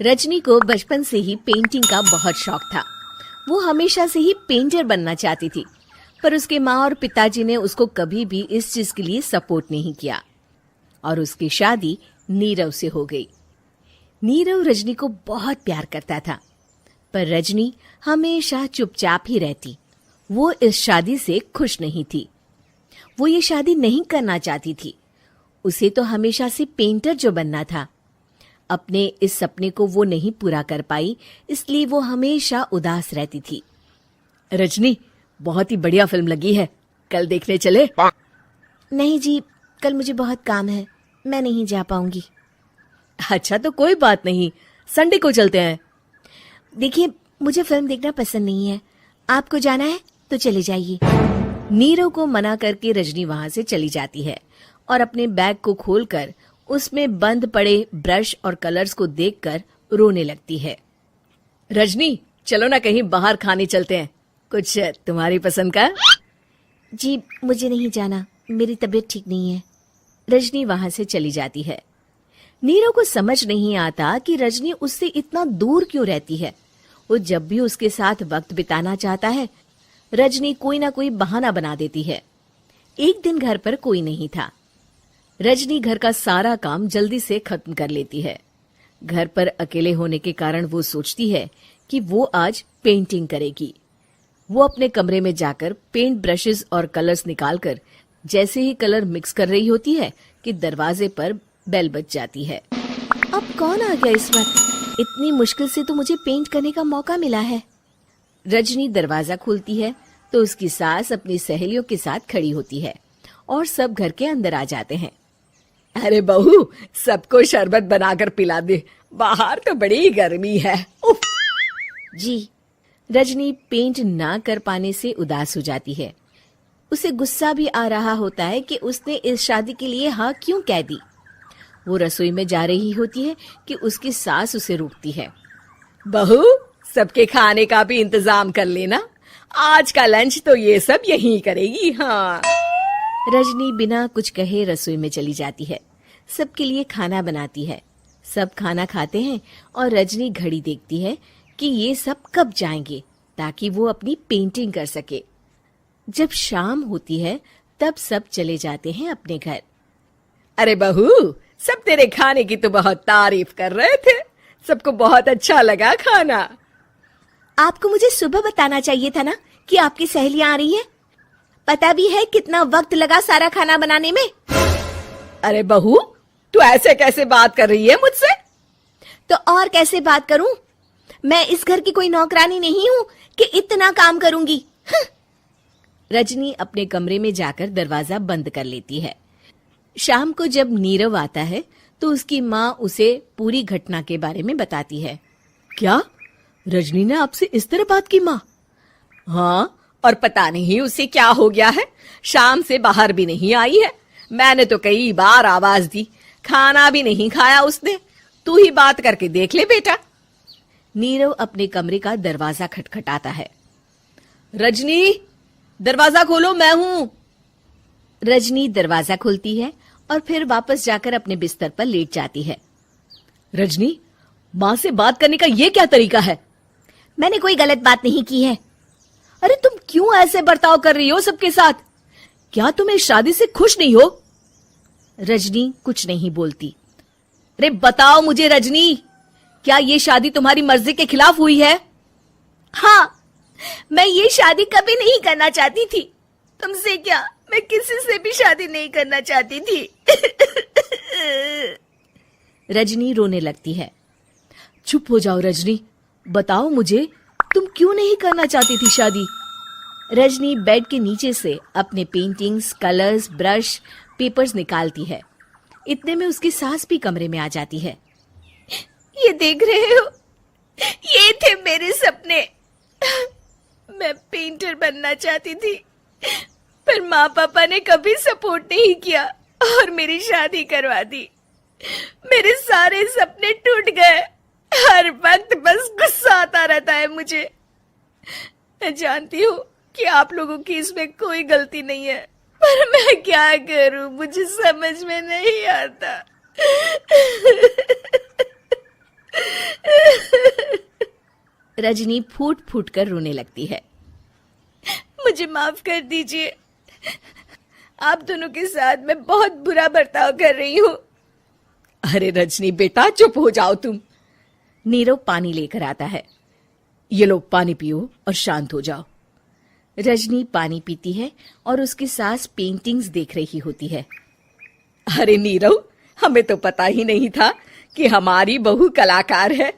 रजनी को बचपन से ही पेंटिंग का बहुत शौक था। वो हमेशा से ही पेंटर बनना चाहती थी, पर उसके माँ और पिताजी ने उसको कभी भी इस चीज के लिए सपोर्ट नहीं किया और उसकी शादी नीरव से हो गई। नीरव रजनी को बहुत प्यार करता था, पर रजनी हमेशा चुपचाप ही रहती। वो इस शादी से खुश नहीं थी। वो ये शादी नहीं करना चाहती थी। उसे तो हमेशा से पेंटर जो बनना था। अपने इस सपने को वो नहीं पूरा कर पाई, इसलिए वो हमेशा उदास रहती थी। रजनी, बहुत ही बढ़िया फिल्म लगी है, कल देखने चले? नहीं जी, कल मुझे बहुत काम है, मैं नहीं जा पाऊंगी। अच्छा तो कोई बात नहीं, संडे को चलते हैं। देखिए, मुझे फिल्म देखना पसंद नहीं है। आपको जाना है तो चले जाइए। नीरव को मना करके रजनी वहां से चली जाती है और अपने बैग को खोलकर उसमें बंद पड़े ब्रश और कलर्स को देखकर रोने लगती है। रजनी, चलो ना कहीं बाहर खाने चलते हैं, कुछ तुम्हारी पसंद का। जी, मुझे नहीं जाना, मेरी तबीयत ठीक नहीं है। रजनी वहां से चली जाती है। नीरव को समझ नहीं आता कि रजनी उससे इतना दूर क्यों रहती है। वो जब भी उसके साथ वक्त बिताना चाहता है, रजनी कोई ना कोई बहाना बना देती है। एक दिन घर पर कोई नहीं था। रजनी घर का सारा काम जल्दी से खत्म कर लेती है। घर पर अकेले होने के कारण वो सोचती है कि वो आज पेंटिंग करेगी। वो अपने कमरे में जाकर पेंट ब्रशेस और कलर्स निकालकर जैसे ही कलर मिक्स कर रही होती है कि दरवाजे पर बेल बज जाती है। अब कौन आ गया इस वक्त? इतनी मुश्किल से तो मुझे पेंट करने का मौका मिला है। रजनी दरवाजा खोलती है तो उसकी सास अपनी सहेलियों के साथ खड़ी होती है और सब घर के अंदर आ जाते हैं। अरे बहू, सबको शरबत बनाकर पिला दे, बाहर तो बड़ी गर्मी है। उफ। जी। रजनी पेंट ना कर पाने से उदास हो जाती है। उसे गुस्सा भी आ रहा होता है कि उसने इस शादी के लिए हाँ क्यों कह दी। वो रसोई में जा रही होती है कि उसकी सास उसे रोकती है। बहू, सबके खाने का भी इंतजाम कर लेना, आज का लंच तो ये सब यहीं करेगी। हाँ। रजनी बिना कुछ कहे रसोई में चली जाती है। सबके लिए खाना बनाती है। सब खाना खाते हैं और रजनी घड़ी देखती है कि ये सब कब जाएंगे ताकि वो अपनी पेंटिंग कर सके। जब शाम होती है तब सब चले जाते हैं अपने घर। अरे बहू, सब तेरे खाने की तो बहुत तारीफ कर रहे थे, सबको बहुत अच्छा लगा खाना। आपको मुझे सुबह बताना चाहिए था ना कि आपकी सहेलियां आ रही हैं। पता भी है कितना वक्त लगा सारा खाना बनाने में। अरे बहू, तू ऐसे कैसे बात कर रही है मुझसे? तो और कैसे बात करूं? मैं इस घर की कोई नौकरानी नहीं हूं कि इतना काम करूंगी। रजनी अपने कमरे में जाकर दरवाजा बंद कर लेती है। शाम को जब नीरव आता है तो उसकी माँ उसे पूरी घटना के बारे में बताती है। क्या रजनी ने आपसे इस तरह बात की माँ? हाँ, और पता नहीं उसे क्या हो गया है, शाम से बाहर भी नहीं आई है। मैंने तो कई बार आवाज दी, खाना भी नहीं खाया उसने। तू ही बात करके देख ले बेटा। नीरव अपने कमरे का दरवाजा खटखटाता है। रजनी, दरवाजा खोलो, मैं हूं। रजनी दरवाजा खोलती है और फिर वापस जाकर अपने बिस्तर पर लेट जाती है। रजनी, माँ से बात करने का ये क्या तरीका है? मैंने कोई गलत बात नहीं की है। अरे तुम क्यों ऐसे बर्ताव कर रही हो सबके साथ? क्या तुम इस शादी से खुश नहीं हो? रजनी कुछ नहीं बोलती। अरे बताओ मुझे रजनी, क्या ये शादी तुम्हारी मर्जी के खिलाफ हुई है? हाँ, मैं ये शादी कभी नहीं करना चाहती थी। तुमसे क्या, मैं किसी से भी शादी नहीं करना चाहती थी। रजनी रोने लगती है। चुप हो जाओ रजनी, बताओ मुझे, तुम क्यों नहीं करना चाहती थी शादी? रजनी बेड के नीचे से अपने पेंटिंग्स, कलर्स, ब्रश, पेपर्स निकालती है। इतने में उसकी सास भी कमरे में आ जाती है। ये देख रहे हो, ये थे मेरे सपने। मैं पेंटर बनना चाहती थी, पर माँ पापा ने कभी सपोर्ट नहीं किया और मेरी शादी करवा दी। मेरे सारे सपने टूट गए। हर वक्त बस गुस्सा आता रहता है मुझे। मैं जानती हूँ कि आप लोगों की इसमें कोई गलती नहीं है, पर मैं क्या करूं, मुझे समझ में नहीं आता। रजनी फूट फूट कर रोने लगती है। मुझे माफ कर दीजिए, आप दोनों के साथ मैं बहुत बुरा बर्ताव कर रही हूँ। अरे रजनी बेटा, चुप हो जाओ तुम। नीरव पानी लेकर आता है। ये लो पानी पियो और शांत हो जाओ। रजनी पानी पीती है और उसकी सास पेंटिंग्स देख रही होती है। अरे नीरव, हमें तो पता ही नहीं था कि हमारी बहू कलाकार है।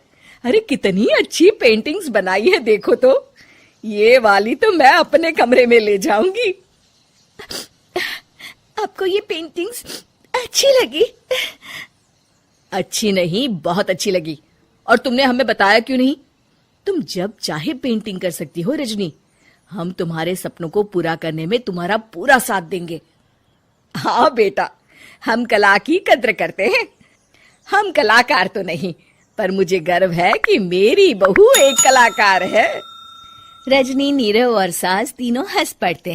अरे कितनी अच्छी पेंटिंग्स बनाई है, देखो तो। ये वाली तो मैं अपने कमरे में ले जाऊंगी। आपको ये पेंटिंग्स अच्छी लगी? अच्छी नहीं, बहुत अच्छी लगी। और तुमने हमें बताया क्यों नहीं? तुम जब चाहे पेंटिंग कर सकती हो रजनी। हम तुम्हारे सपनों को पूरा करने में तुम्हारा पूरा साथ देंगे। हाँ बेटा, हम कला की कद्र करते हैं। हम कलाकार तो नहीं, पर मुझे गर्व है कि मेरी बहू एक कलाकार है। रजनी, नीरव और सास तीनों हंस पड़ते हैं।